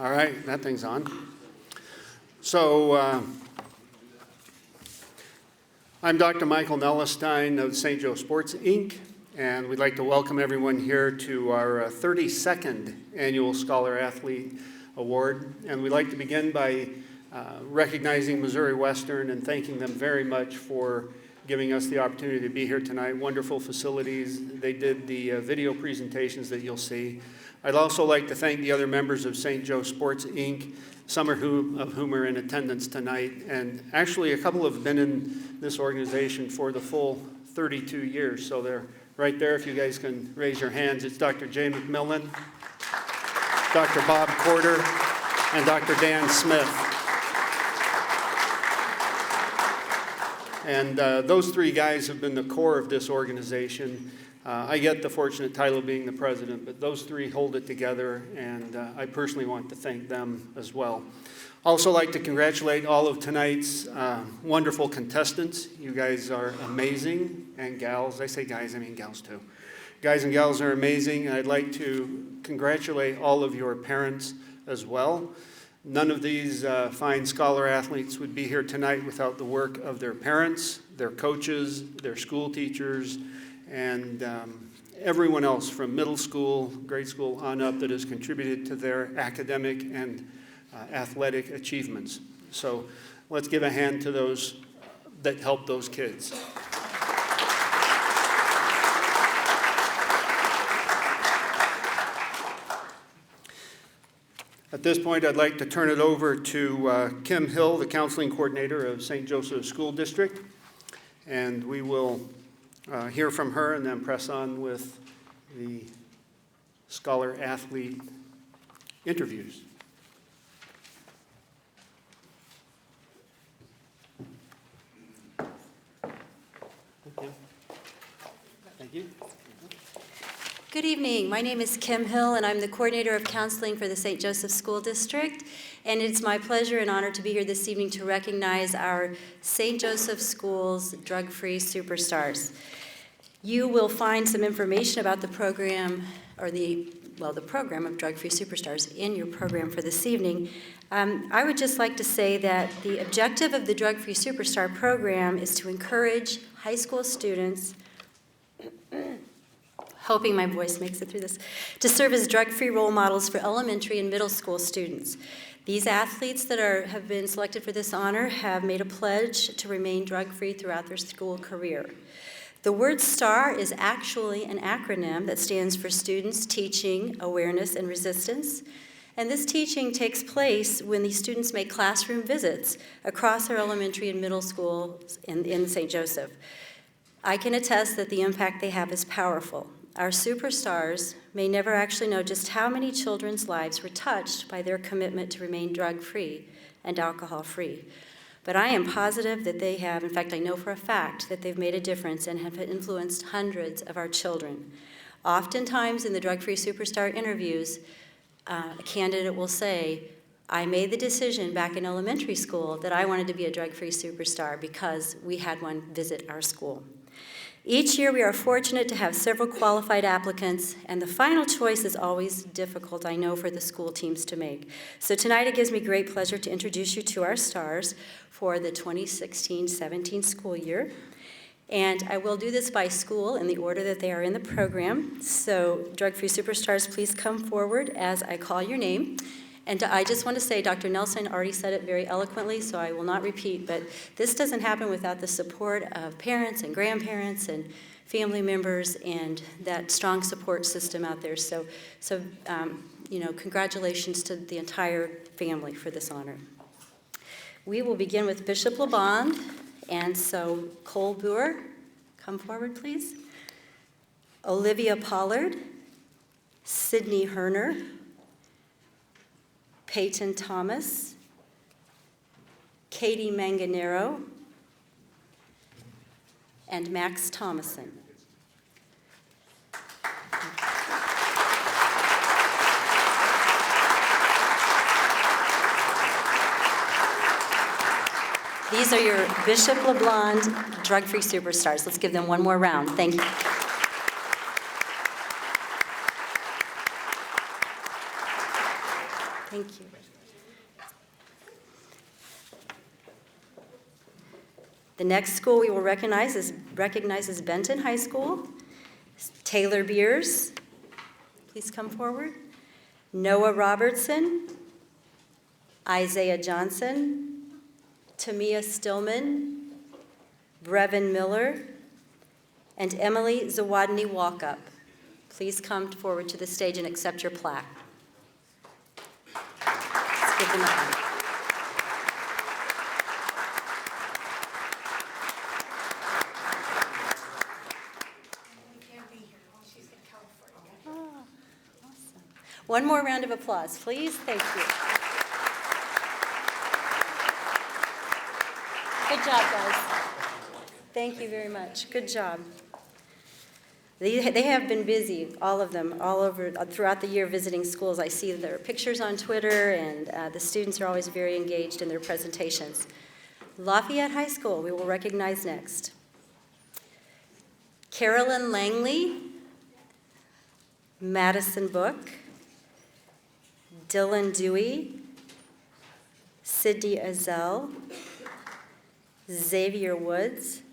All right, that thing's on. So I'm Dr. Michael Nellestein of St. Joe Sports, Inc., and we'd like to welcome everyone here to our 32nd Annual Scholar Athlete Award. And we'd like to begin by recognizing Missouri Western and thanking them very much for giving us the opportunity to be here tonight. Wonderful facilities. They did the video presentations that you'll see. I'd also like to thank the other members of St. Joe Sports, Inc., some of whom are in attendance tonight. And actually, a couple have been in this organization for the full 32 years. So they're right there, if you guys can raise your hands. It's Dr. Jay McMillan, Dr. Bob Corder, and Dr. Dan Smith. And those three guys have been the core of this organization. I get the fortunate title of being the president, but those three hold it together, and I personally want to thank them as well. Also like to congratulate all of tonight's wonderful contestants. You guys are amazing, and gals. I say guys, I mean gals too. Guys and gals are amazing, and I'd like to congratulate all of your parents as well. None of these fine scholar athletes would be here tonight without the work of their parents, their coaches, their school teachers, and everyone else from middle school, grade school on up that has contributed to their academic and athletic achievements. So let's give a hand to those that helped those kids. At this point, I'd like to turn it over to Kim Hill, the counseling coordinator of St. Joseph School District, and we will hear from her and then press on with the scholar athlete interviews. Thank you. Good evening. My name is Kim Hill, and I'm the coordinator of counseling for the St. Joseph School District. And it's my pleasure and honor to be here this evening to recognize our St. Joseph Schools Drug-Free Superstars. You will find some information about the program, or the program of Drug-Free Superstars in your program for this evening. I would just like to say that the objective of the Drug-Free Superstar program is to encourage high school students, hoping my voice makes it through this, to serve as drug-free role models for elementary and middle school students. These athletes that have been selected for this honor have made a pledge to remain drug-free throughout their school career. The word STAR is actually an acronym that stands for Students, Teaching, Awareness, and Resistance. And this teaching takes place when these students make classroom visits across our elementary and middle schools in St. Joseph. I can attest that the impact they have is powerful. Our superstars may never actually know just how many children's lives were touched by their commitment to remain drug-free and alcohol-free. But I am positive that they have, in fact, I know for a fact that they've made a difference and have influenced hundreds of our children. Oftentimes in the Drug-Free Superstar interviews, a candidate will say, I made the decision back in elementary school that I wanted to be a drug-free superstar because we had one visit our school. Each year we are fortunate to have several qualified applicants, and the final choice is always difficult, I know, for the school teams to make. So tonight it gives me great pleasure to introduce you to our stars for the 2016-17 school year. And I will do this by school in the order that they are in the program. So Drug-Free Superstars, please come forward as I call your name. And I just want to say, Dr. Nelson already said it very eloquently, so I will not repeat, but this doesn't happen without the support of parents and grandparents and family members and that strong support system out there. So congratulations to the entire family for this honor. We will begin with Bishop LeBond, and so Cole Boer, come forward, please. Olivia Pollard, Sydney Herner, Peyton Thomas, Katie Manganero, and Max Thomason. These are your Bishop LeBond Drug-Free Superstars. Let's give them one more round. Thank you. Thank you. The next school we will recognize is Benton High School. Taylor Beers, please come forward. Noah Robertson, Isaiah Johnson, Tamia Stillman, Brevin Miller, and Emily Zawadney Walkup. Please come forward to the stage and accept your plaque. Let's give them a hand. One more round of applause, please. Thank you. Good job, guys. Thank you very much. Good job. They have been busy, all of them, all over, throughout the year visiting schools. I see their pictures on Twitter, and the students are always very engaged in their presentations. Lafayette High School, we will recognize next. Carolyn Langley, Madison Book, Dylan Dewey, Sydney Azell, Xavier Woods,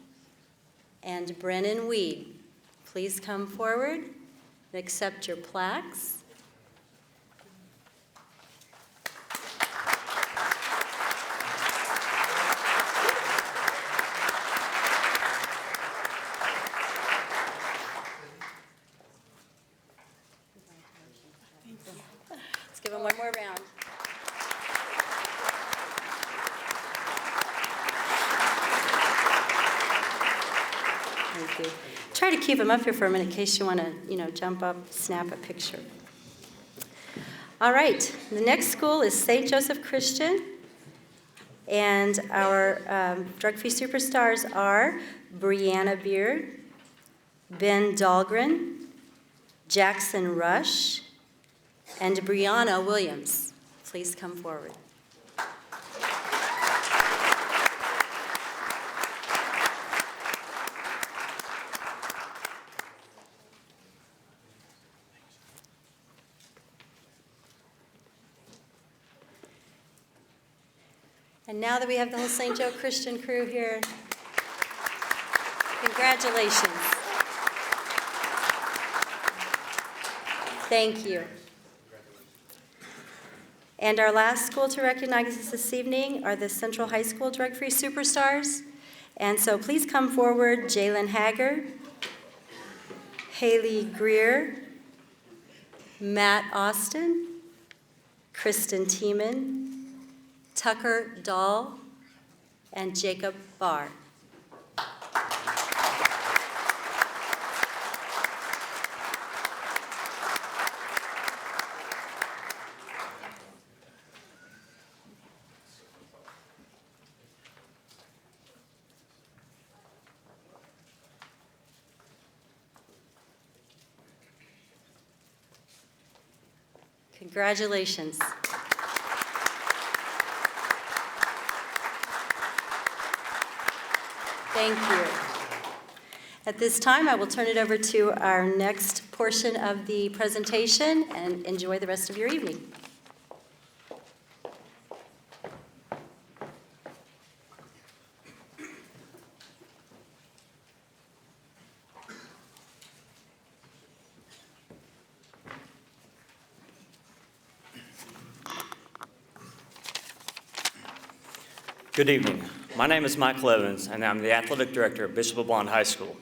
and Brennan Weed. Please come forward and accept your plaques. Let's give them one more round. Thank you. Try to keep them up here for a minute in case you want to, jump up, snap a picture. All right. The next school is St. Joseph Christian, and our drug-free superstars are Brianna Beard, Ben Dahlgren, Jackson Rush, and Brianna Williams. Please come forward. And now that we have the whole St. Joe Christian crew here, congratulations. Thank you. And our last school to recognize this evening are the Central High School Drug-Free Superstars. And so please come forward, Jalen Haggard, Haley Greer, Matt Austin, Kristen Tiemann, Tucker Dahl, and Jacob Barr. Congratulations. Thank you. At this time, I will turn it over to our next portion of the presentation, and enjoy the rest of your evening. Good evening. My name is Michael Evans, and I'm the Athletic Director at Bishop LeBlond High School.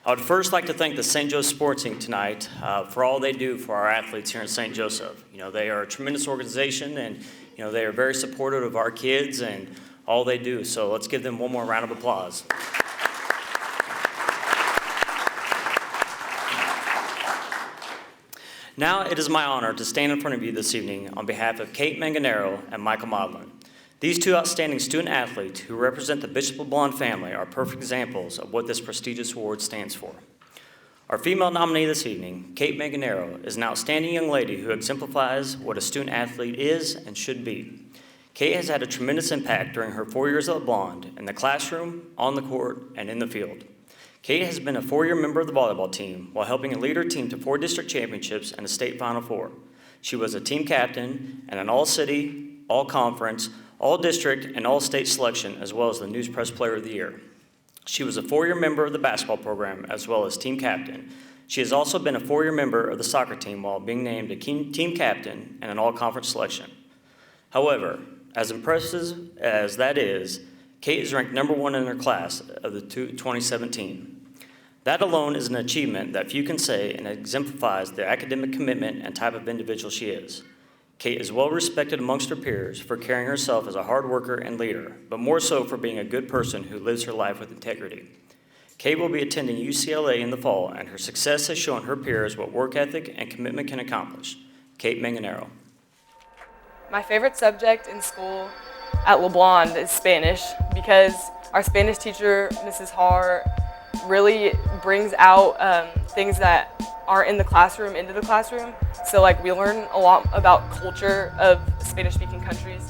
I would first like to thank the St. Joseph Sports Team tonight for all they do for our athletes here in St. Joseph. They are a tremendous organization, and they are very supportive of our kids and all they do. So let's give them one more round of applause. Now it is my honor to stand in front of you this evening on behalf of Kate Manganero and Michael Modlin. These two outstanding student athletes who represent the Bishop LeBlond family are perfect examples of what this prestigious award stands for. Our female nominee this evening, Kate Manganero, is an outstanding young lady who exemplifies what a student athlete is and should be. Kate has had a tremendous impact during her 4 years at LeBlond in the classroom, on the court, and in the field. Kate has been a 4-year member of the volleyball team while helping lead her team to 4 district championships and a state Final Four. She was a team captain and an all-city, all-conference, all-district, and all-state selection, as well as the News Press Player of the Year. She was a 4-year member of the basketball program as well as team captain. She has also been a 4-year member of the soccer team while being named a team captain and an all-conference selection. However, as impressive as that is, Kate is ranked number 1 in her class of the 2017. That alone is an achievement that few can say and exemplifies the academic commitment and type of individual she is. Kate is well respected amongst her peers for carrying herself as a hard worker and leader, but more so for being a good person who lives her life with integrity. Kate will be attending UCLA in the fall, and her success has shown her peers what work ethic and commitment can accomplish. Kate Manganero. My favorite subject in school at LeBlond is Spanish because our Spanish teacher, Mrs. Haar, really brings out things that aren't in the classroom into the classroom. So like we learn a lot about culture of Spanish-speaking countries.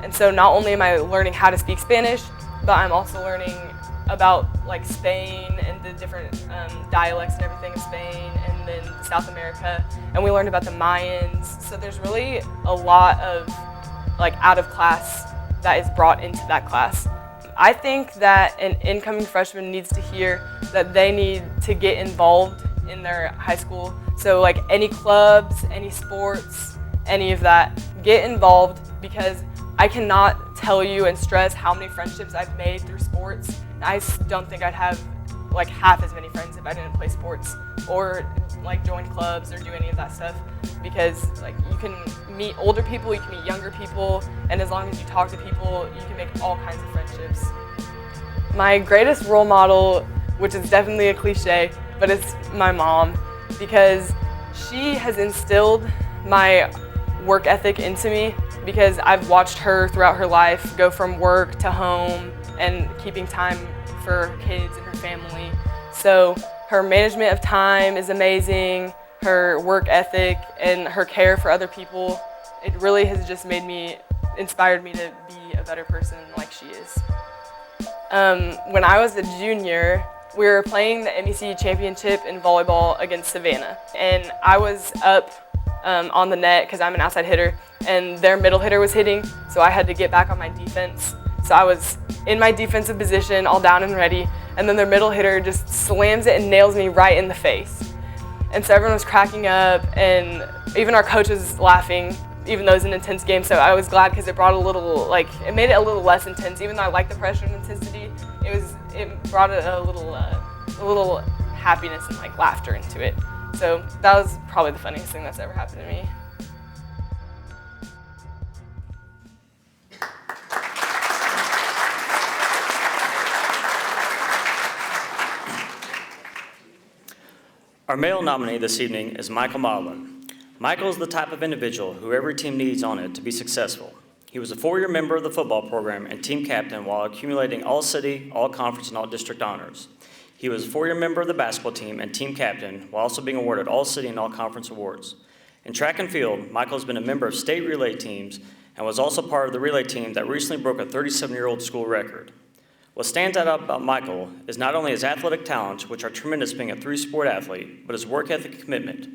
And so not only am I learning how to speak Spanish, but I'm also learning about like Spain and the different dialects and everything of Spain, and then South America. And we learned about the Mayans. So there's really a lot of like out of class that is brought into that class. I think that an incoming freshman needs to hear that they need to get involved in their high school. So like any clubs, any sports, any of that, get involved, because I cannot tell you and stress how many friendships I've made through sports. I don't think I'd have like half as many friends if I didn't play sports or like join clubs or do any of that stuff, because like you can meet older people, you can meet younger people, and as long as you talk to people, you can make all kinds of friendships. My greatest role model, which is definitely a cliche, but it's my mom, because she has instilled my work ethic into me, because I've watched her throughout her life go from work to home and keeping time for her kids and her family. So her management of time is amazing, her work ethic and her care for other people. It really has just inspired me to be a better person like she is. When I was a junior, we were playing the MEC championship in volleyball against Savannah, and I was up on the net because I'm an outside hitter, and their middle hitter was hitting, so I had to get back on my defense. So I was in my defensive position, all down and ready, and then their middle hitter just slams it and nails me right in the face. And so everyone was cracking up, and even our coach was laughing, even though it was an intense game. So I was glad because it brought it made it a little less intense. Even though I liked the pressure and intensity, it brought a little happiness and like laughter into it. So that was probably the funniest thing that's ever happened to me. Our male nominee this evening is Michael Modlin. Michael is the type of individual who every team needs on it to be successful. He was a 4-year member of the football program and team captain while accumulating all-city, all-conference, and all-district honors. He was a 4-year member of the basketball team and team captain while also being awarded all-city and all-conference awards. In track and field, Michael has been a member of state relay teams and was also part of the relay team that recently broke a 37-year-old school record. What stands out about Michael is not only his athletic talents, which are tremendous being a 3-sport athlete, but his work ethic and commitment.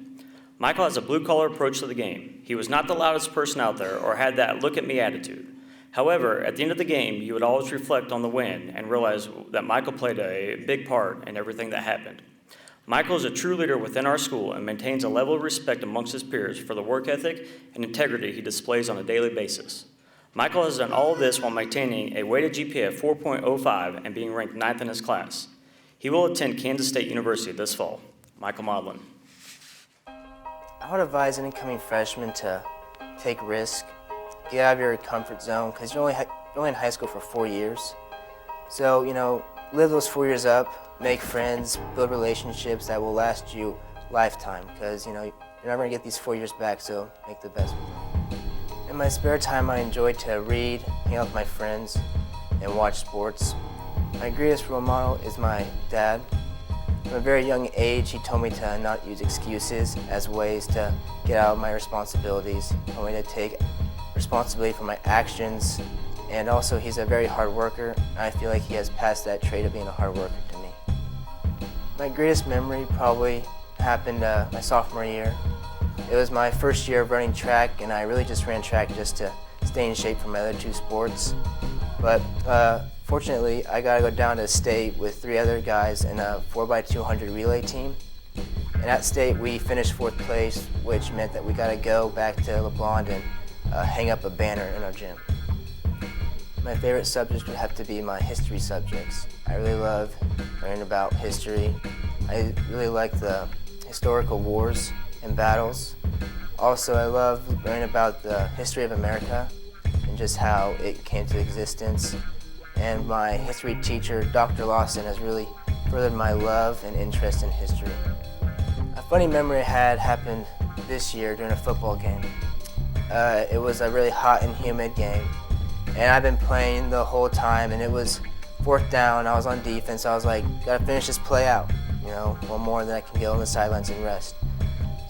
Michael has a blue-collar approach to the game. He was not the loudest person out there or had that look-at-me attitude. However, at the end of the game, you would always reflect on the win and realize that Michael played a big part in everything that happened. Michael is a true leader within our school and maintains a level of respect amongst his peers for the work ethic and integrity he displays on a daily basis. Michael has done all of this while maintaining a weighted GPA of 4.05 and being ranked 9th in his class. He will attend Kansas State University this fall. Michael Modlin. I would advise an incoming freshman to take risk, get out of your comfort zone, because you're only in high school for 4 years. So, live those 4 years up, make friends, build relationships that will last you a lifetime, because, you're never going to get these 4 years back, so make the best with them. In my spare time, I enjoy to read, hang out with my friends, and watch sports. My greatest role model is my dad. From a very young age, he told me to not use excuses as ways to get out of my responsibilities. He told me to take responsibility for my actions, and also he's a very hard worker. I feel like he has passed that trait of being a hard worker to me. My greatest memory probably happened my sophomore year. It was my first year of running track, and I really just ran track just to stay in shape for my other 2 sports. But Fortunately, I got to go down to state with 3 other guys in a 4x200 relay team. And at state, we finished 4th place, which meant that we got to go back to LeBlond and hang up a banner in our gym. My favorite subjects would have to be my history subjects. I really love learning about history. I really like the historical wars and battles. Also, I love learning about the history of America and just how it came to existence. And my history teacher, Dr. Lawson, has really furthered my love and interest in history. A funny memory I had happened this year during a football game. It was a really hot and humid game, and I've been playing the whole time, and it was 4th down. I was on defense. I was like, gotta finish this play out. You know, one more, then I can get on the sidelines and rest.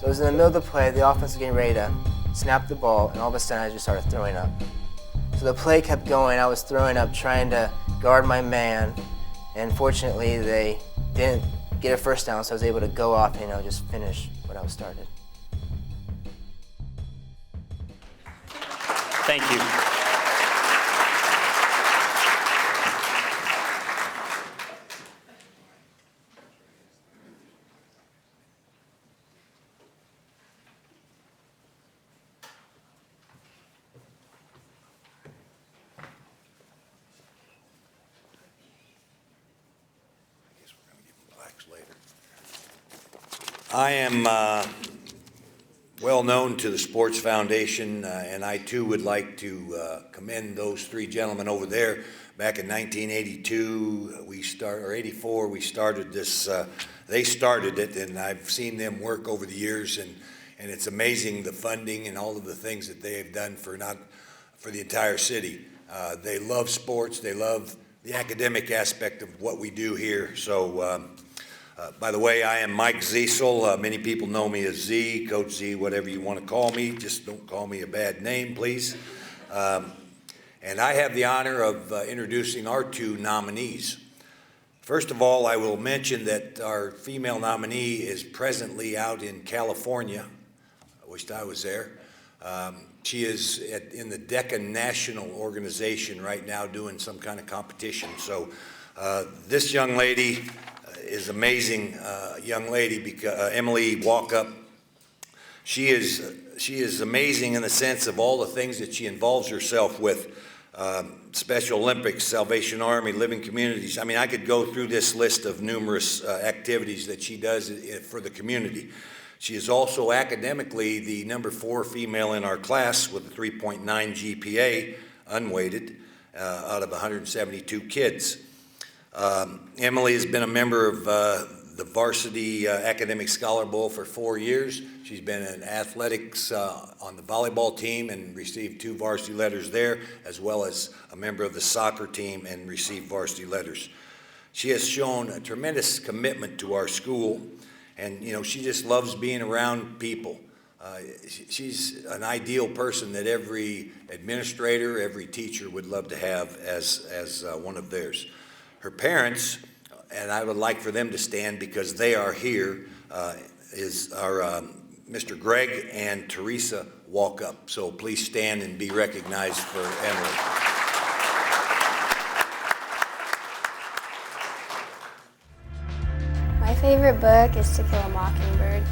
So it was in the middle of the play. The offense was getting ready to snap the ball, and all of a sudden I just started throwing up. So the play kept going. I was throwing up, trying to guard my man, and fortunately they didn't get a first down, so I was able to go off and just finish what I was started. Thank you. I am well known to the Sports Foundation, and I too would like to commend those 3 gentlemen over there. Back in 1982, or 84, we started this. They started it, and I've seen them work over the years, and it's amazing the funding and all of the things that they have done for the entire city. They love sports. They love the academic aspect of what we do here. So. By the way, I am Mike Ziesel. Many people know me as Z, Coach Z, whatever you want to call me. Just don't call me a bad name, please. And I have the honor of introducing our 2 nominees. First of all, I will mention that our female nominee is presently out in California. I wished I was there. She is in the Deccan National Organization right now doing some kind of competition. So this young lady is amazing young lady, because Emily Walkup. She is amazing in the sense of all the things that she involves herself with. Special Olympics, Salvation Army, Living Communities. I mean, I could go through this list of numerous activities that she does for the community. She is also academically the number 4 female in our class with a 3.9 GPA, unweighted, out of 172 kids. Emily has been a member of the Varsity Academic Scholar Bowl for 4 years. She's been in athletics on the volleyball team and received 2 varsity letters there, as well as a member of the soccer team and received varsity letters. She has shown a tremendous commitment to our school, and she just loves being around people. She's an ideal person that every administrator, every teacher would love to have as one of theirs. Her parents, and I would like for them to stand because they are here, is our Mr. Greg and Teresa Walkup. So please stand and be recognized for Emily. My favorite book is To Kill a Mockingbird,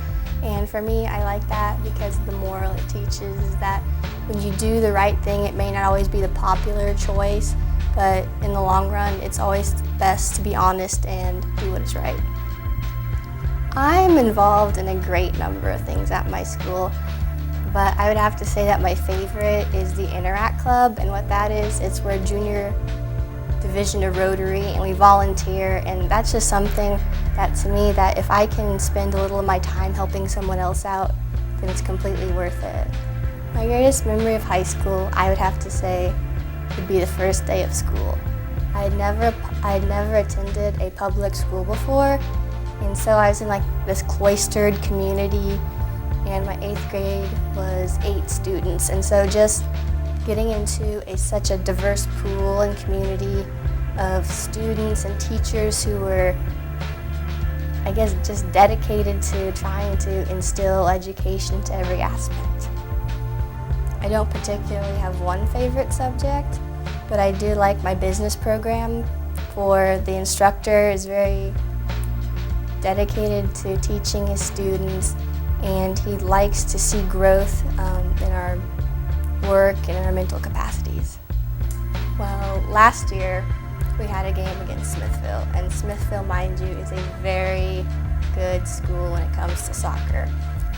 and for me, I like that because the moral it teaches is that when you do the right thing, it may not always be the popular choice, but in the long run, it's always best to be honest and do what is right. I'm involved in a great number of things at my school, but I would have to say that my favorite is the Interact Club, and what that is, it's we're a junior division of Rotary, and we volunteer, and that's just something that to me, that if I can spend a little of my time helping someone else out, then it's completely worth it. My greatest memory of high school, I would have to say, would be the first day of school. I had never attended a public school before, and so I was in this cloistered community, and my 8th grade was 8 students, and so just getting into such a diverse pool and community of students and teachers who were, I guess, just dedicated to trying to instill education into every aspect. I don't particularly have one favorite subject, but I do like my business program. For the instructor is very dedicated to teaching his students, and he likes to see growth in our work and in our mental capacities. Well, last year we had a game against Smithville, and Smithville, mind you, is a very good school when it comes to soccer.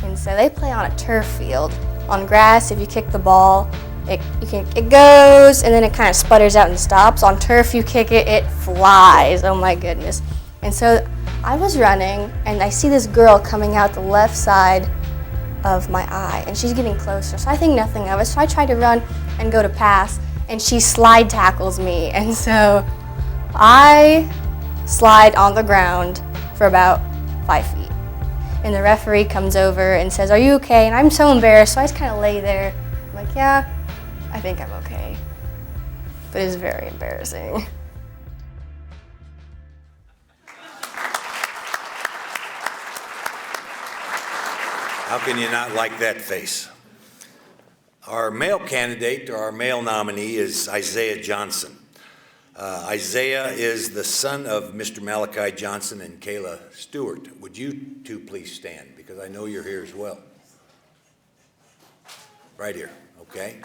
And so they play on a turf field. On grass, if you kick the ball, it goes and then it kind of sputters out and stops. On turf, you kick it, it flies. Oh my goodness. And so I was running and I see this girl coming out the left side of my eye, and she's getting closer. So I think nothing of it. So I try to run and go to pass, and she slide tackles me. And so I slide on the ground for about 5 feet. And the referee comes over and says, "Are you okay?" And I'm so embarrassed, so I just kind of lay there. I'm like, "Yeah, I think I'm okay." But it's very embarrassing. How can you not like that face? Our male candidate, or our male nominee, is Isaiah Johnson. Isaiah is the son of Mr. Malachi Johnson and Kayla Stewart. Would you two please stand, because I know you're here as well. Right here, okay?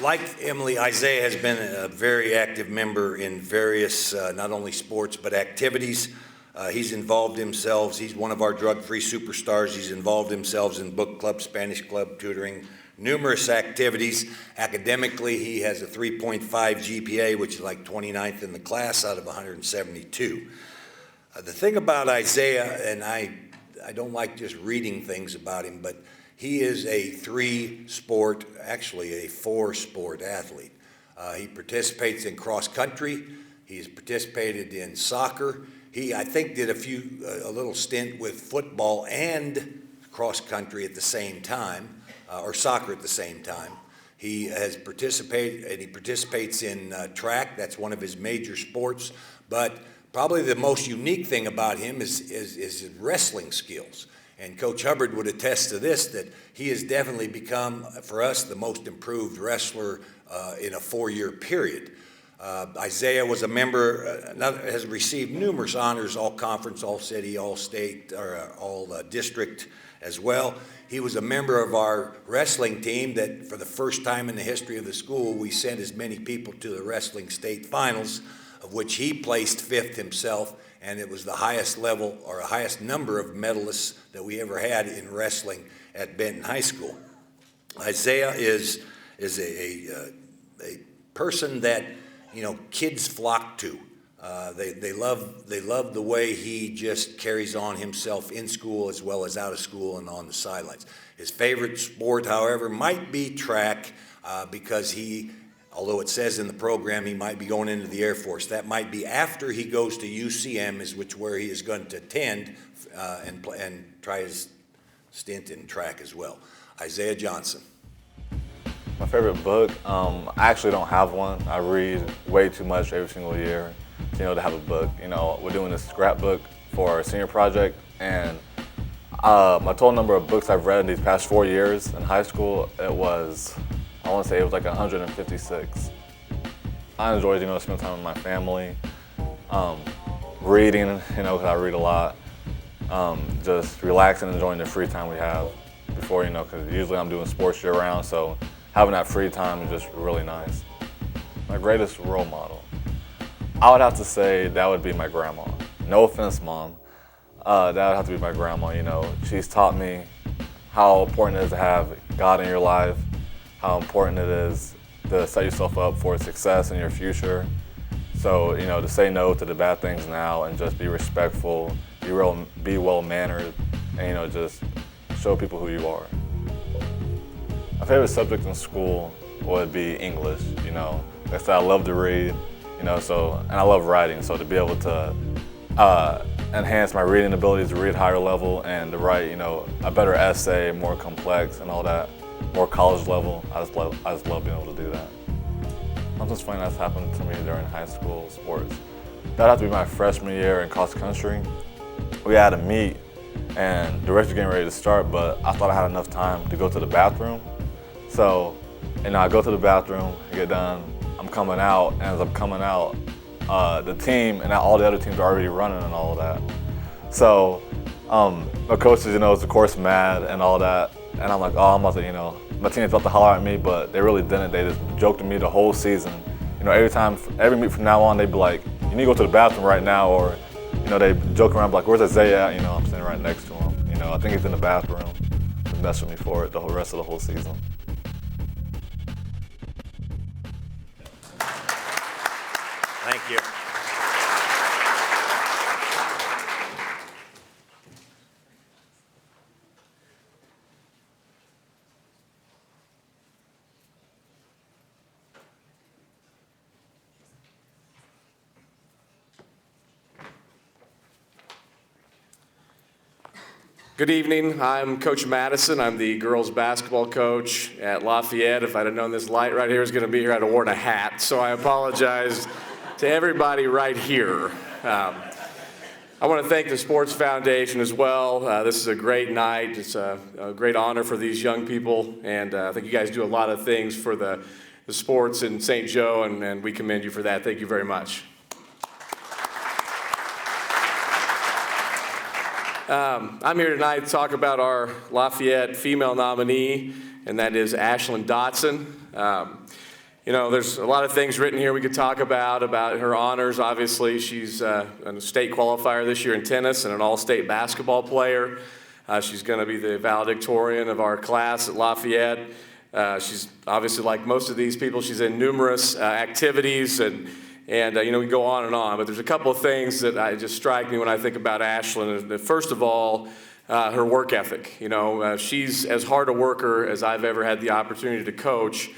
Like Emily, Isaiah has been a very active member in various, not only sports, but activities. He's involved himself, he's one of our drug-free superstars. He's involved himself in book club, Spanish club, tutoring, numerous activities. Academically, he has a 3.5 GPA, which is like 29th in the class out of 172. The thing about Isaiah, and I don't like just reading things about him, but he is a 3-sport, actually a 4-sport athlete. He participates in cross country. He's participated in soccer. He, I think, did a little stint with football and cross country at the same time, or soccer at the same time. He has participated, and he participates in track. That's one of his major sports. But probably the most unique thing about him is his wrestling skills. And Coach Hubbard would attest to this, that he has definitely become, for us, the most improved wrestler in a 4-year period. Isaiah was a member, has received numerous honors, all conference, all city, all state, or all district as well. He was a member of our wrestling team that for the first time in the history of the school, we sent as many people to the wrestling state finals, of which he placed 5th himself, and it was the highest level or highest number of medalists that we ever had in wrestling at Benton High School. Isaiah is a person that, you know, kids flock to. They love the way he just carries on himself in school as well as out of school and on the sidelines. His favorite sport, however, might be track because he, although it says in the program he might be going into the Air Force, that might be after he goes to UCM, where he is going to attend and try his stint in track as well. Isaiah Johnson. My favorite book, I actually don't have one. I read way too much every single year, you know, to have a book. You know, we're doing this scrapbook for our senior project, and my total number of books I've read in these past 4 years in high school, I want to say it was like 156. I enjoy, you know, spending time with my family, reading, you know, because I read a lot, just relaxing, enjoying the free time we have before, you know, because usually I'm doing sports year round, so having that free time is just really nice. My greatest role model, I would have to say that would be my grandma. No offense, Mom. That would have to be my grandma, you know. She's taught me how important it is to have God in your life, how important it is to set yourself up for success in your future. So, you know, to say no to the bad things now and just be respectful, be well-mannered, and, you know, just show people who you are. My favorite subject in school would be English, you know. Like I said, I love to read, you know, and I love writing, so to be able to enhance my reading abilities, to read higher level, and to write, you know, a better essay, more complex and all that, more college level, I just love being able to do that. Something funny that's happened to me during high school sports. That'd have to be my freshman year in cross country. We had a meet and the race was getting ready to start, but I thought I had enough time to go to the bathroom. So, I go to the bathroom, get done, I'm coming out, and as I'm coming out, the team and all the other teams are already running and all of that. So, my coaches, is of course mad and all that, and I'm like, oh, I'm about to, my teammates about to holler at me, but they really didn't. They just joked at me the whole season. Every meet from now on, they'd be like, you need to go to the bathroom right now, or, they joke around, like, where's Isaiah at? I'm sitting right next to him. I think he's in the bathroom. They mess with me for it the rest of the whole season. Thank you. Good evening. I'm Coach Madison. I'm the girls basketball coach at Lafayette. If I'd have known this light right here was going to be here, I'd have worn a hat. So I apologize to everybody right here. I want to thank the Sports Foundation as well. This is a great night. It's a great honor for these young people, and I think you guys do a lot of things for the sports in St. Joe, and we commend you for that. Thank you very much. I'm here tonight to talk about our Lafayette female nominee, and that is Ashlyn Dotson. There's a lot of things written here we could talk about her honors. Obviously, she's a state qualifier this year in tennis and an all-state basketball player. She's going to be the valedictorian of our class at Lafayette. She's obviously, like most of these people, she's in numerous activities, and we go on and on, but there's a couple of things that just strike me when I think about Ashlyn. First of all, her work ethic. She's as hard a worker as I've ever had the opportunity to coach,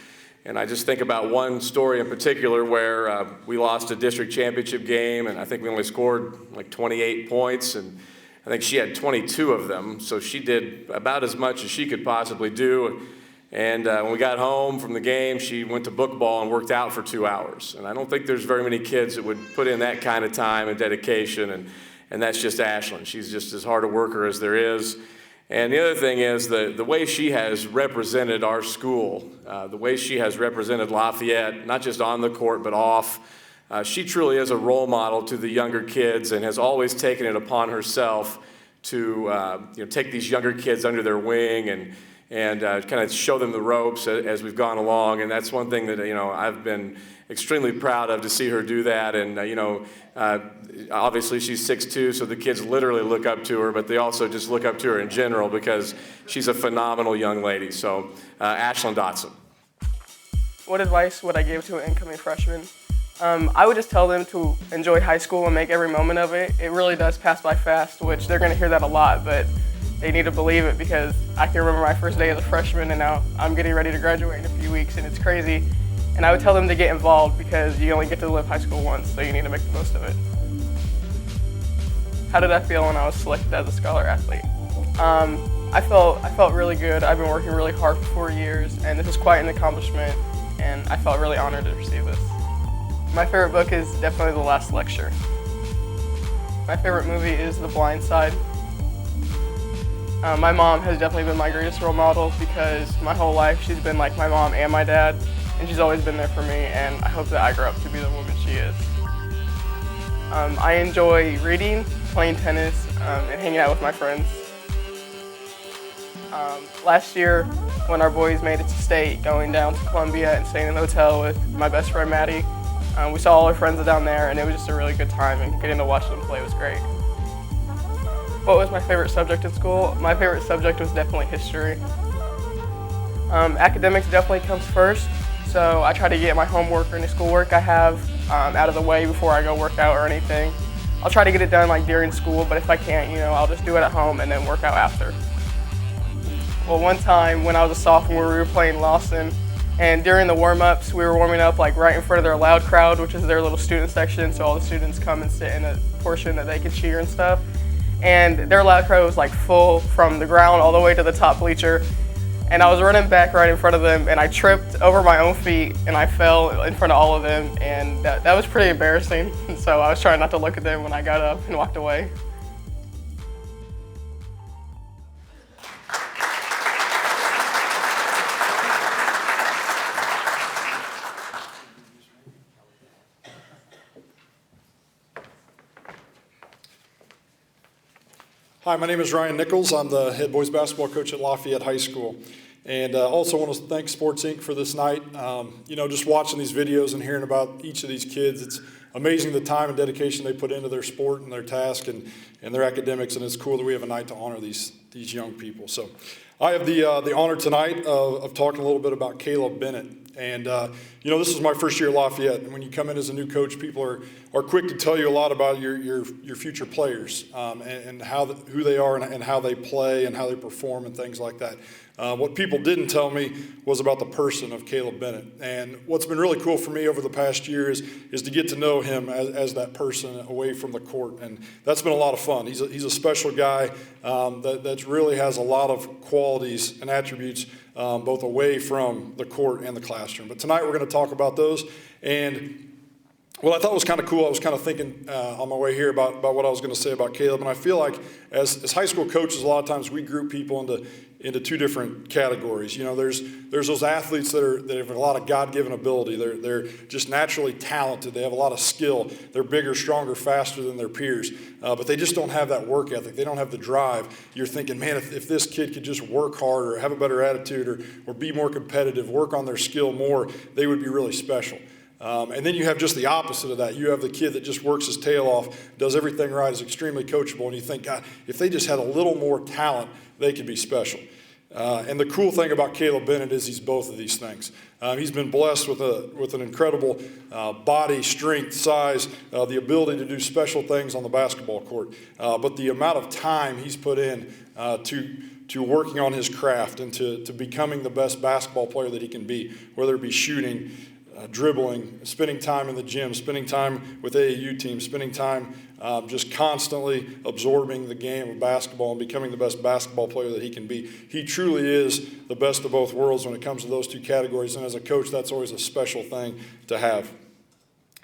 and I just think about one story in particular where we lost a district championship game, and I think we only scored like 28 points, and I think she had 22 of them, so she did about as much as she could possibly do. And when we got home from the game, she went to book ball and worked out for 2 hours. And I don't think there's very many kids that would put in that kind of time and dedication, and that's just Ashlyn. She's just as hard a worker as there is. And the other thing is the way she has represented our school, the way she has represented Lafayette, not just on the court but off. She truly is a role model to the younger kids and has always taken it upon herself to take these younger kids under their wing and kind of show them the ropes as we've gone along. And that's one thing that, I've been extremely proud of, to see her do that. And, obviously she's 6'2", so the kids literally look up to her, but they also just look up to her in general because she's a phenomenal young lady. So, Ashlyn Dotson. What advice would I give to an incoming freshman? I would just tell them to enjoy high school and make every moment of it. It really does pass by fast, which they're going to hear that a lot, but they need to believe it, because I can remember my first day as a freshman, and now I'm getting ready to graduate in a few weeks, and it's crazy. And I would tell them to get involved, because you only get to live high school once, so you need to make the most of it. How did I feel when I was selected as a scholar athlete? I felt really good. I've been working really hard for 4 years, and this is quite an accomplishment, and I felt really honored to receive this. My favorite book is definitely The Last Lecture. My favorite movie is The Blind Side. My mom has definitely been my greatest role model, because my whole life she's been like my mom and my dad, and she's always been there for me, and I hope that I grow up to be the woman she is. I enjoy reading, playing tennis, and hanging out with my friends. Last year, when our boys made it to state, going down to Columbia and staying in the hotel with my best friend Maddie, we saw all our friends down there, and it was just a really good time, and getting to watch them play was great. What was my favorite subject in school? My favorite subject was definitely history. Academics definitely comes first, so I try to get my homework or any schoolwork I have out of the way before I go work out or anything. I'll try to get it done like during school, but if I can't, I'll just do it at home and then work out after. Well, one time when I was a sophomore, we were playing Lawson, and during the warm-ups, we were warming up like right in front of their loud crowd, which is their little student section, so all the students come and sit in a portion that they can cheer and stuff. And their loud crowd was like full from the ground all the way to the top bleacher. And I was running back right in front of them, and I tripped over my own feet, and I fell in front of all of them, and that was pretty embarrassing. So I was trying not to look at them when I got up and walked away. Hi, my name is Ryan Nichols. I'm the head boys basketball coach at Lafayette High School. And also want to thank Sports Inc. for this night. Just watching these videos and hearing about each of these kids, it's amazing the time and dedication they put into their sport and their task and their academics, and it's cool that we have a night to honor these young people. So I have the honor tonight of talking a little bit about Caleb Bennett. And, this is my first year at Lafayette, and when you come in as a new coach, people are quick to tell you a lot about your future players and who they are and how they play and how they perform and things like that. What people didn't tell me was about the person of Caleb Bennett. And what's been really cool for me over the past year is to get to know him as that person away from the court. And that's been a lot of fun. He's a special guy that really has a lot of qualities and attributes both away from the court and the classroom. But tonight we're going to talk about those. And what I thought was kind of cool, I was kind of thinking on my way here about what I was going to say about Caleb. And I feel like as high school coaches, a lot of times we group people into two different categories. There's those athletes that have a lot of God-given ability. They're just naturally talented. They have a lot of skill. They're bigger, stronger, faster than their peers. But they just don't have that work ethic. They don't have the drive. You're thinking, man, if this kid could just work harder, have a better attitude, or be more competitive, work on their skill more, they would be really special. And then you have just the opposite of that. You have the kid that just works his tail off, does everything right, is extremely coachable, and you think, God, if they just had a little more talent, they could be special. And the cool thing about Caleb Bennett is he's both of these things. He's been blessed with an incredible body, strength, size, the ability to do special things on the basketball court. But the amount of time he's put in to working on his craft and to becoming the best basketball player that he can be, whether it be shooting, dribbling, spending time in the gym, spending time with AAU teams, spending time just constantly absorbing the game of basketball and becoming the best basketball player that he can be. He truly is the best of both worlds when it comes to those two categories, and as a coach, that's always a special thing to have.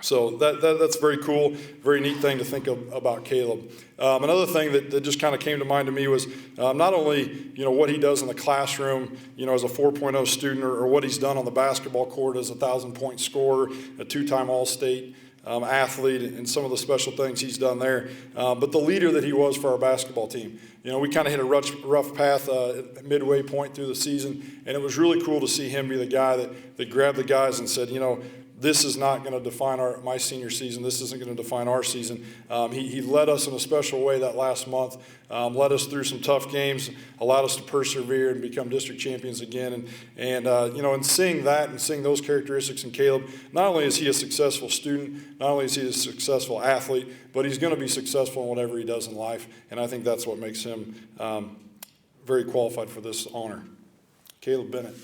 So that's very cool, very neat thing to think about Caleb. Another thing that just kind of came to mind to me was not only what he does in the classroom, as a 4.0 student, or what he's done on the basketball court as a 1,000-point scorer, a two-time All-State athlete, and some of the special things he's done there, but the leader that he was for our basketball team. We kind of hit a rough path midway point through the season, and it was really cool to see him be the guy that grabbed the guys and said, this is not going to define my senior season. This isn't going to define our season. He led us in a special way that last month, led us through some tough games, allowed us to persevere and become district champions again. And seeing that and seeing those characteristics in Caleb, not only is he a successful student, not only is he a successful athlete, but he's going to be successful in whatever he does in life. And I think that's what makes him very qualified for this honor. Caleb Bennett.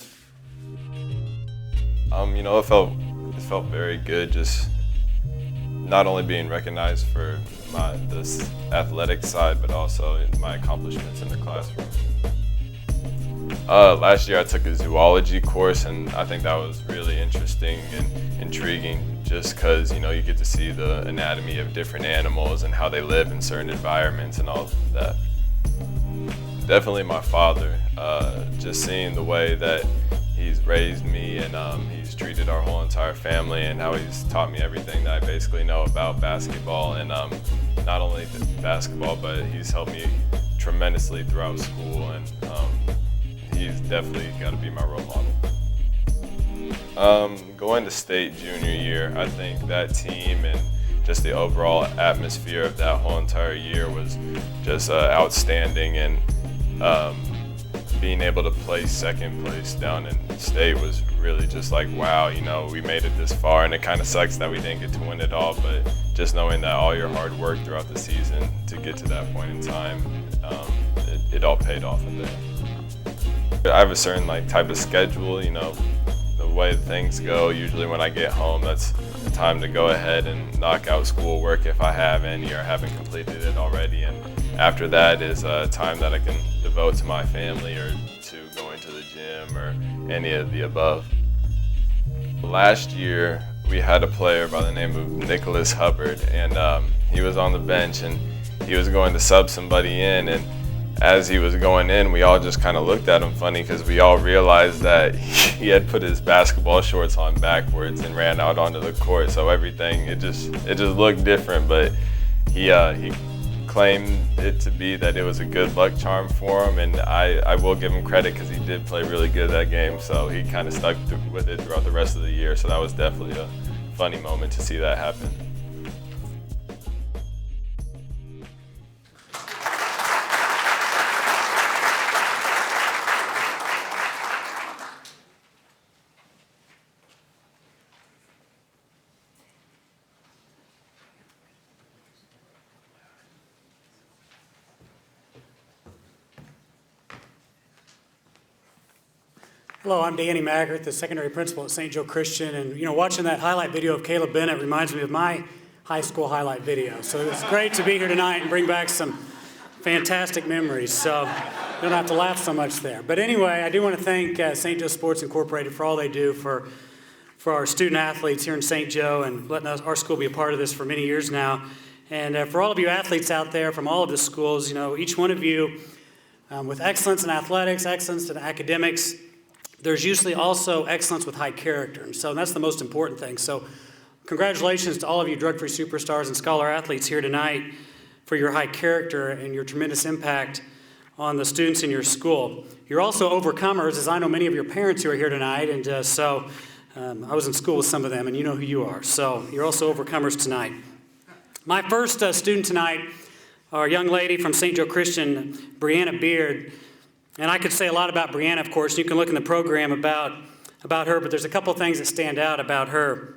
It felt very good, just not only being recognized for this athletic side, but also my accomplishments in the classroom. Last year I took a zoology course, and I think that was really interesting and intriguing, just because you get to see the anatomy of different animals and how they live in certain environments and all of that. Definitely my father, just seeing the way that he's raised me and he's treated our whole entire family, and how he's taught me everything that I basically know about basketball, and not only basketball, but he's helped me tremendously throughout school, and he's definitely got to be my role model. Going to state junior year, I think that team and just the overall atmosphere of that whole entire year was just outstanding, and being able to place second place down in state was really just like, wow, we made it this far, and it kind of sucks that we didn't get to win it all, but just knowing that all your hard work throughout the season to get to that point in time, it all paid off in there. I have a certain type of schedule, the way things go. Usually when I get home, that's the time to go ahead and knock out schoolwork if I have any or haven't completed it already, and after that is time that I can devote to my family or to going to the gym or any of the above. Last year, we had a player by the name of Nicholas Hubbard, and he was on the bench, and he was going to sub somebody in, and as he was going in, we all just kind of looked at him funny because we all realized that he had put his basketball shorts on backwards and ran out onto the court, so everything, it just looked different, but he claim it to be that it was a good luck charm for him, and I will give him credit because he did play really good that game, so he kind of stuck with it throughout the rest of the year, so that was definitely a funny moment to see that happen. Hello, I'm Danny Maggart, the secondary principal at St. Joe Christian, and watching that highlight video of Caleb Bennett reminds me of my high school highlight video. So it's great to be here tonight and bring back some fantastic memories. So you don't have to laugh so much there. But anyway, I do want to thank St. Joe Sports Incorporated for all they do for our student athletes here in St. Joe and letting our school be a part of this for many years now. And for all of you athletes out there from all of the schools, each one of you with excellence in athletics, excellence in academics, there's usually also excellence with high character. And so that's the most important thing. So congratulations to all of you drug-free superstars and scholar athletes here tonight for your high character and your tremendous impact on the students in your school. You're also overcomers, as I know many of your parents who are here tonight. And I was in school with some of them, and you know who you are. So you're also overcomers tonight. My first student tonight, our young lady from St. Joe Christian, Brianna Beard. And I could say a lot about Brianna, of course. You can look in the program about her, but there's a couple things that stand out about her.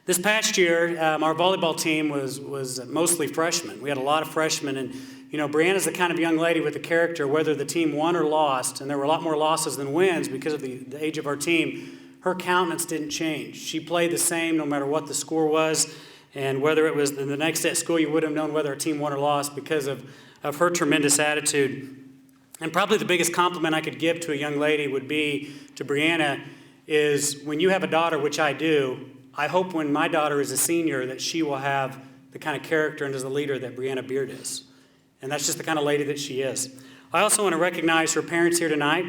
This past year, our volleyball team was mostly freshmen. We had a lot of freshmen, and Brianna's the kind of young lady with a character, whether the team won or lost, and there were a lot more losses than wins because of the age of our team, her countenance didn't change. She played the same no matter what the score was, and whether it was the next day at school, you wouldn't have known whether our team won or lost because of her tremendous attitude. And probably the biggest compliment I could give to a young lady would be to Brianna is when you have a daughter, which I do, I hope when my daughter is a senior that she will have the kind of character and as a leader that Brianna Beard is. And that's just the kind of lady that she is. I also want to recognize her parents here tonight,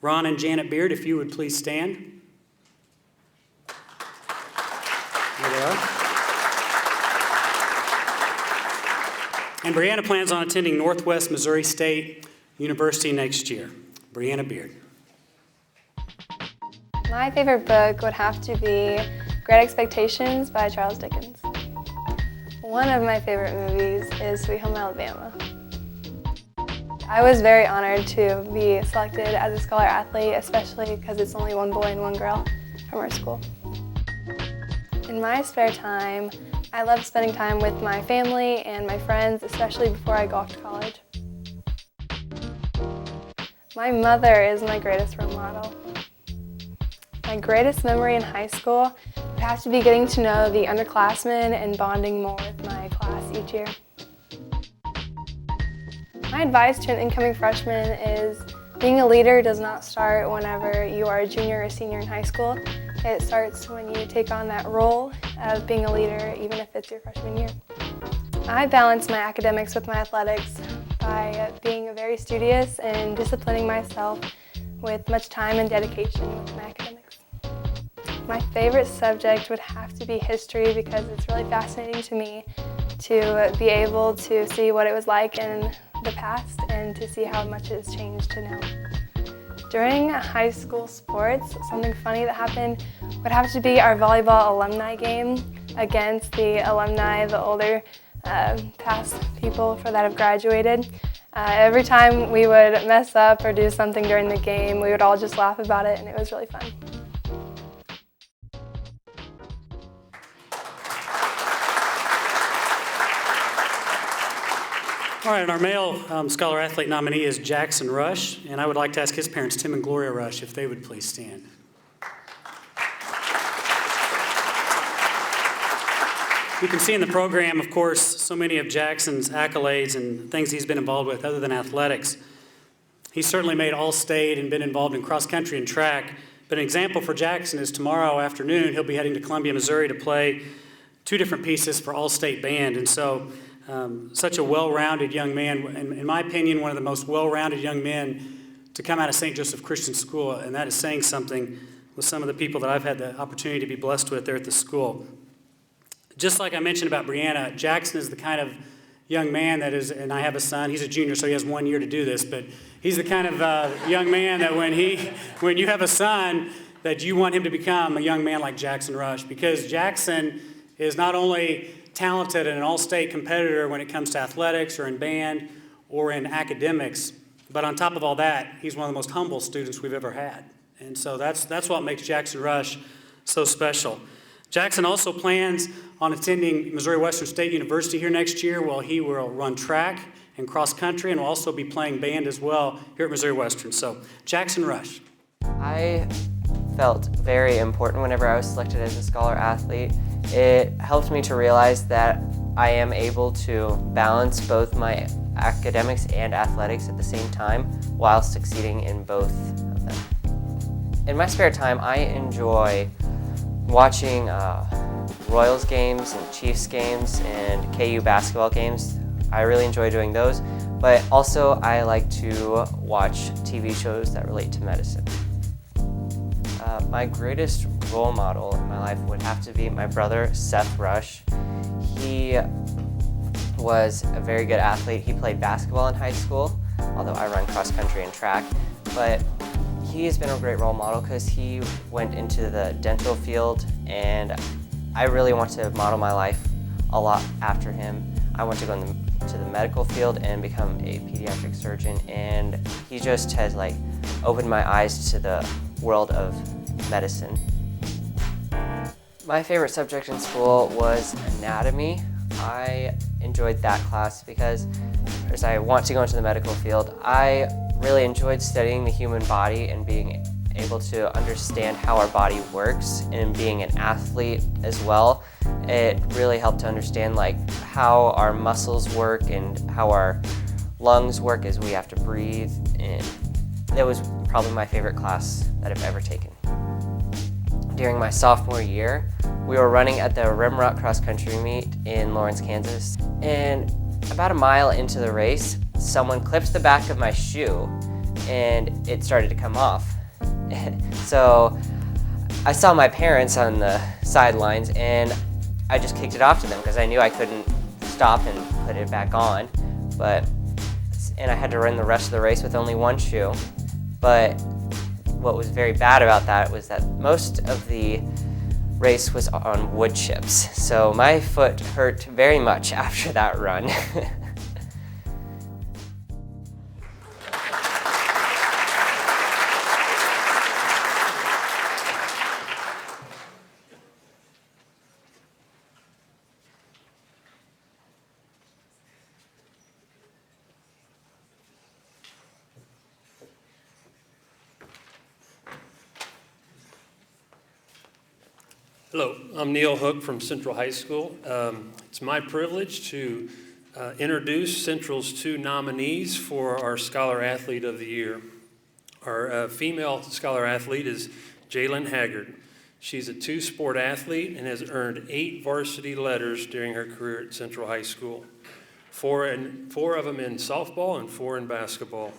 Ron and Janet Beard, if you would please stand. There they are. And Brianna plans on attending Northwest Missouri State University next year. Brianna Beard. My favorite book would have to be Great Expectations by Charles Dickens. One of my favorite movies is Sweet Home Alabama. I was very honored to be selected as a scholar athlete, especially because it's only one boy and one girl from our school. In my spare time, I love spending time with my family and my friends, especially before I go off to college. My mother is my greatest role model. My greatest memory in high school would have to be getting to know the underclassmen and bonding more with my class each year. My advice to an incoming freshman is being a leader does not start whenever you are a junior or senior in high school. It starts when you take on that role of being a leader, even if it's your freshman year. I balance my academics with my athletics by being very studious and disciplining myself with much time and dedication with my academics. My favorite subject would have to be history because it's really fascinating to me to be able to see what it was like in the past and to see how much it has changed to now. During high school sports, something funny that happened would have to be our volleyball alumni game against the alumni, the older past people that have graduated. Every time we would mess up or do something during the game, we would all just laugh about it, and it was really fun. All right, and our male scholar athlete nominee is Jackson Rush, and I would like to ask his parents, Tim and Gloria Rush, if they would please stand. You can see in the program, of course, so many of Jackson's accolades and things he's been involved with other than athletics. He's certainly made All-State and been involved in cross-country and track, but an example for Jackson is tomorrow afternoon he'll be heading to Columbia, Missouri to play 2 different pieces for All-State Band, and so such a well-rounded young man, in my opinion, one of the most well-rounded young men to come out of St. Joseph Christian School, and that is saying something with some of the people that I've had the opportunity to be blessed with there at the school. Just like I mentioned about Brianna, Jackson is the kind of young man that is, and I have a son, he's a junior, so he has 1 year to do this, but he's the kind of young man that when you have a son, that you want him to become a young man like Jackson Rush, because Jackson is not only talented and an all-state competitor when it comes to athletics or in band or in academics, but on top of all that, he's one of the most humble students we've ever had. And so that's what makes Jackson Rush so special. Jackson also plans on attending Missouri Western State University here next year, where he will run track and cross country and will also be playing band as well here at Missouri Western. So, Jackson Rush. I felt very important whenever I was selected as a scholar athlete. It helped me to realize that I am able to balance both my academics and athletics at the same time while succeeding in both of them. In my spare time, I enjoy watching Royals games and Chiefs games and KU basketball games. I really enjoy doing those, but also I like to watch TV shows that relate to medicine. My greatest role model in my life would have to be my brother, Seth Rush. He was a very good athlete. He played basketball in high school, although I run cross country and track, but he has been a great role model because he went into the dental field, and I really want to model my life a lot after him. I want to go into the medical field and become a pediatric surgeon, and he just has opened my eyes to the world of medicine. My favorite subject in school was anatomy. I enjoyed that class because as I want to go into the medical field, I really enjoyed studying the human body and being able to understand how our body works, and being an athlete as well. It really helped to understand how our muscles work and how our lungs work as we have to breathe, and it was probably my favorite class that I've ever taken. During my sophomore year, we were running at the Rimrock cross country meet in Lawrence, Kansas, and about a mile into the race, someone clipped the back of my shoe and it started to come off. So I saw my parents on the sidelines and I just kicked it off to them because I knew I couldn't stop and put it back on. And I had to run the rest of the race with only one shoe. But what was very bad about that was that most of the race was on wood chips. So my foot hurt very much after that run. Hello, I'm Neil Hook from Central High School. It's my privilege to introduce Central's two nominees for our Scholar Athlete of the Year. Our female Scholar Athlete is Jalen Haggard. She's a two-sport athlete and has earned 8 varsity letters during her career at Central High School, 4 of them in softball and 4 in basketball.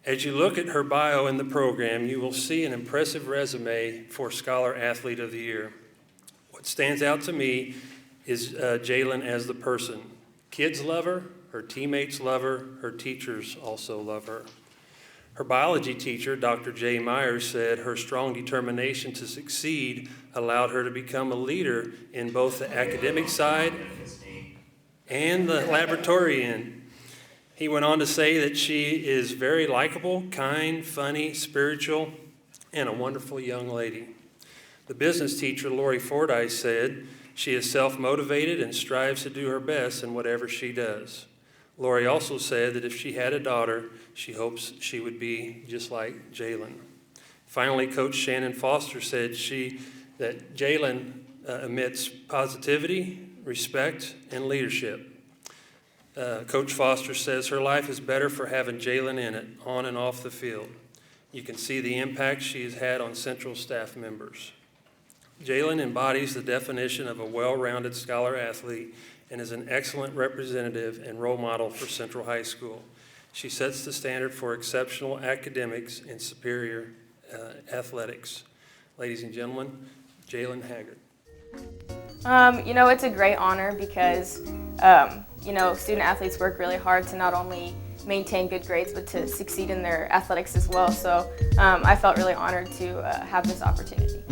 As you look at her bio in the program, you will see an impressive resume for Scholar Athlete of the Year. What stands out to me is Jalen as the person. Kids love her teammates love her teachers also love her. Her biology teacher, Dr. Jay Myers, said her strong determination to succeed allowed her to become a leader in both the academic side and the laboratory end. He went on to say that she is very likable, kind, funny, spiritual, and a wonderful young lady. The business teacher, Lori Fordyce, said she is self-motivated and strives to do her best in whatever she does. Lori also said that if she had a daughter, she hopes she would be just like Jalen. Finally, Coach Shannon Foster said that Jalen emits positivity, respect, and leadership. Coach Foster says her life is better for having Jalen in it, on and off the field. You can see the impact she has had on Central staff members. Jalen embodies the definition of a well-rounded scholar athlete and is an excellent representative and role model for Central High School. She sets the standard for exceptional academics and superior athletics. Ladies and gentlemen, Jalen Haggard. It's a great honor because, student athletes work really hard to not only maintain good grades, but to succeed in their athletics as well. So I felt really honored to have this opportunity.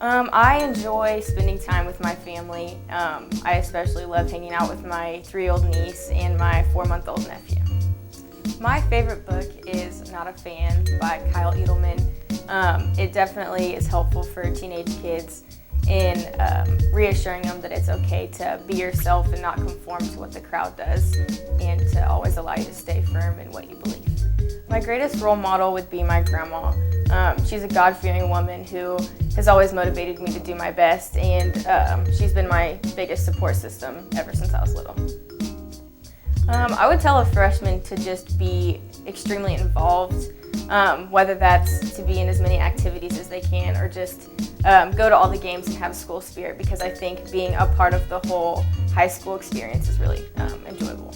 I enjoy spending time with my family. I especially love hanging out with my 3-year-old niece and my 4-month-old nephew. My favorite book is Not a Fan by Kyle Edelman. It definitely is helpful for teenage kids in reassuring them that it's okay to be yourself and not conform to what the crowd does, and to always allow you to stay firm in what you believe. My greatest role model would be my grandma. She's a God-fearing woman who has always motivated me to do my best, and she's been my biggest support system ever since I was little. I would tell a freshman to just be extremely involved, whether that's to be in as many activities as they can or just go to all the games and have school spirit, because I think being a part of the whole high school experience is really enjoyable.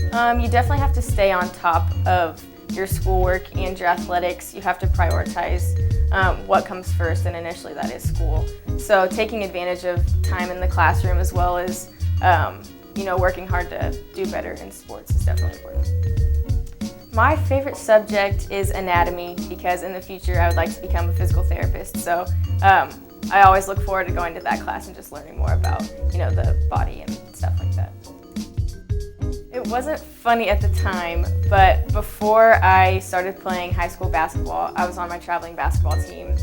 You definitely have to stay on top of your schoolwork and your athletics. You have to prioritize what comes first, and initially that is school. So taking advantage of time in the classroom as well as working hard to do better in sports is definitely important. My favorite subject is anatomy, because in the future I would like to become a physical therapist. So I always look forward to going to that class and just learning more about the body and stuff like that. It wasn't funny at the time, but before I started playing high school basketball, I was on my traveling basketball team,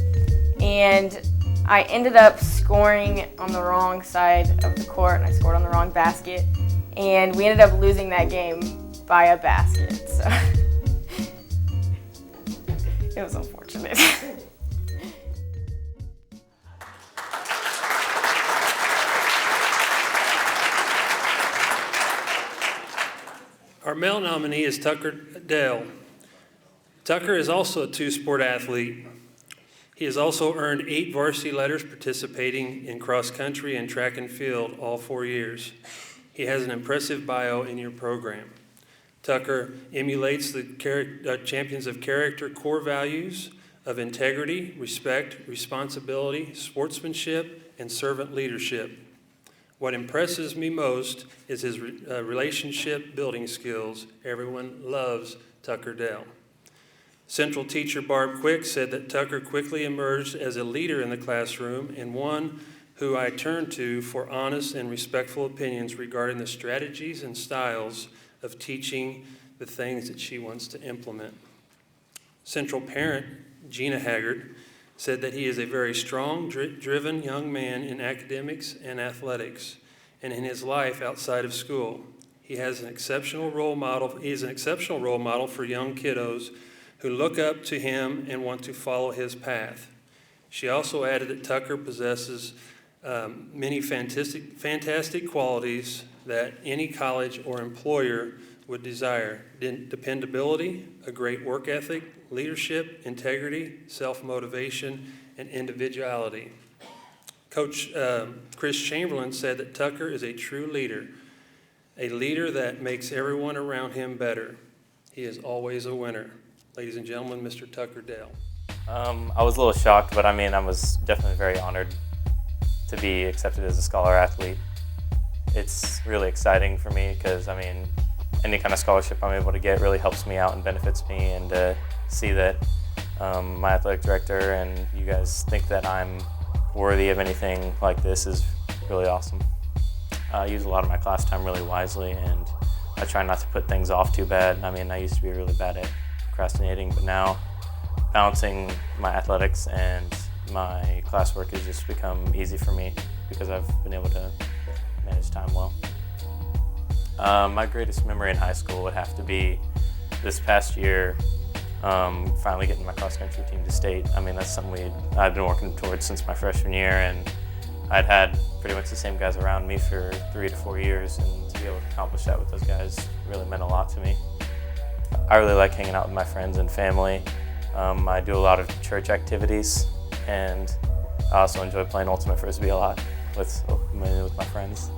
and I ended up scoring on the wrong side of the court, and I scored on the wrong basket, and we ended up losing that game by a basket, so it was unfortunate. Our male nominee is Tucker Dell. Tucker is also a two-sport athlete. He has also earned 8 varsity letters participating in cross-country and track and field all 4 years. He has an impressive bio in your program. Tucker emulates the Champions of Character core values of integrity, respect, responsibility, sportsmanship, and servant leadership. What impresses me most is his relationship building skills. Everyone loves Tucker Dell. Central teacher Barb Quick said that Tucker quickly emerged as a leader in the classroom and one who I turn to for honest and respectful opinions regarding the strategies and styles of teaching the things that she wants to implement. Central parent Gina Haggard said that he is a very strong, driven young man in academics and athletics and in his life outside of school. He is an exceptional role model for young kiddos who look up to him and want to follow his path. She also added that Tucker possesses many fantastic qualities that any college or employer would desire: dependability, a great work ethic, leadership, integrity, self-motivation, and individuality. Coach Chris Chamberlain said that Tucker is a true leader, a leader that makes everyone around him better. He is always a winner. Ladies and gentlemen, Mr. Tucker Dell. I was a little shocked, but I was definitely very honored to be accepted as a scholar athlete. It's really exciting for me because, any kind of scholarship I'm able to get really helps me out and benefits me, and to see that my athletic director and you guys think that I'm worthy of anything like this is really awesome. I use a lot of my class time really wisely, and I try not to put things off too bad. I used to be really bad at procrastinating, but now balancing my athletics and my classwork has just become easy for me because I've been able to manage time well. My greatest memory in high school would have to be this past year, finally getting my cross-country team to state. That's something I've been working towards since my freshman year, and I'd had pretty much the same guys around me for 3 to 4 years, and to be able to accomplish that with those guys really meant a lot to me. I really like hanging out with my friends and family. I do a lot of church activities, and I also enjoy playing Ultimate Frisbee a lot with my friends.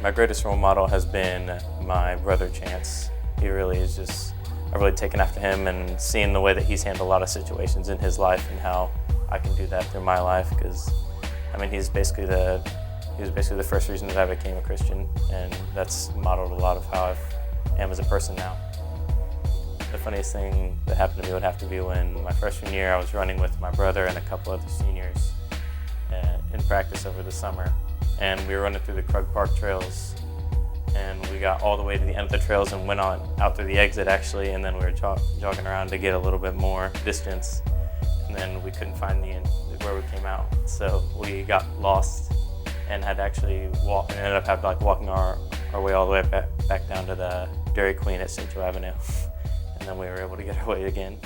My greatest role model has been my brother Chance. He really is just, I've really taken after him and seeing the way that he's handled a lot of situations in his life and how I can do that through my life, because I mean, he was basically the first reason that I became a Christian, and that's modeled a lot of how I am as a person now. The funniest thing that happened to me would have to be when my freshman year I was running with my brother and a couple other seniors in practice over the summer, and we were running through the Krug Park trails, and we got all the way to the end of the trails and went out through the exit actually, and then we were jogging around to get a little bit more distance, and then we couldn't find the end where we came out, so we got lost and had to actually walk, and ended up walking our way all the way back down to the Dairy Queen at St. Joe Avenue, and then we were able to get our way again.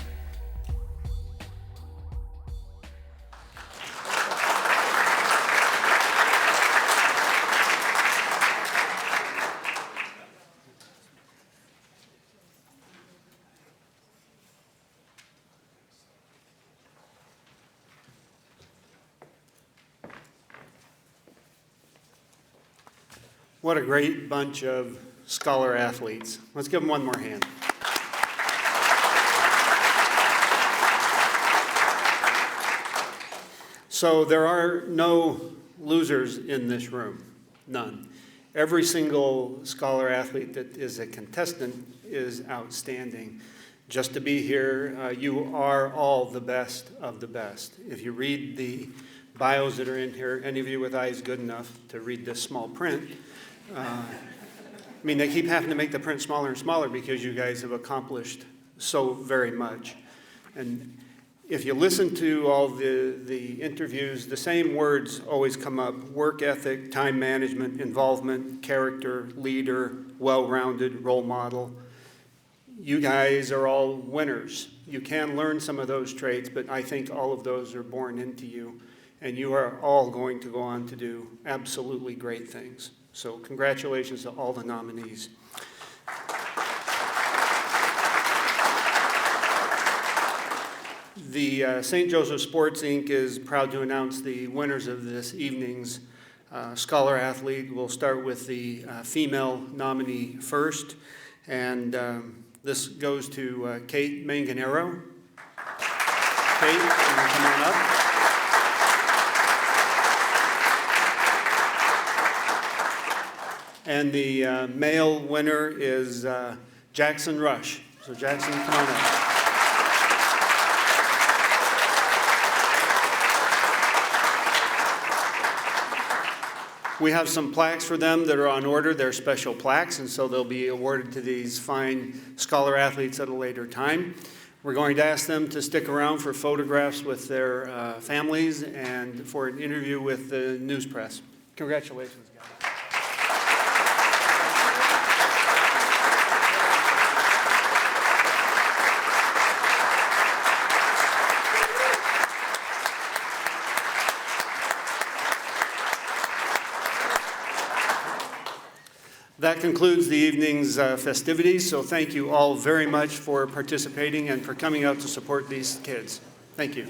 What a great bunch of scholar athletes. Let's give them one more hand. So there are no losers in this room, none. Every single scholar athlete that is a contestant is outstanding. Just to be here, you are all the best of the best. If you read the bios that are in here, any of you with eyes good enough to read this small print, I mean, they keep having to make the print smaller and smaller because you guys have accomplished so very much. And if you listen to all the interviews, the same words always come up: work ethic, time management, involvement, character, leader, well-rounded, role model. You guys are all winners. You can learn some of those traits, but I think all of those are born into you, and you are all going to go on to do absolutely great things. So congratulations to all the nominees. The St. Joseph Sports, Inc. is proud to announce the winners of this evening's Scholar Athlete. We'll start with the female nominee first, and this goes to Kate Manganero. Kate, you can come on up. And the male winner is Jackson Rush. So Jackson, come on up. We have some plaques for them that are on order. They're special plaques, and so they'll be awarded to these fine scholar athletes at a later time. We're going to ask them to stick around for photographs with their families and for an interview with the news press. Congratulations, guys. That concludes the evening's festivities, so thank you all very much for participating and for coming out to support these kids. Thank you.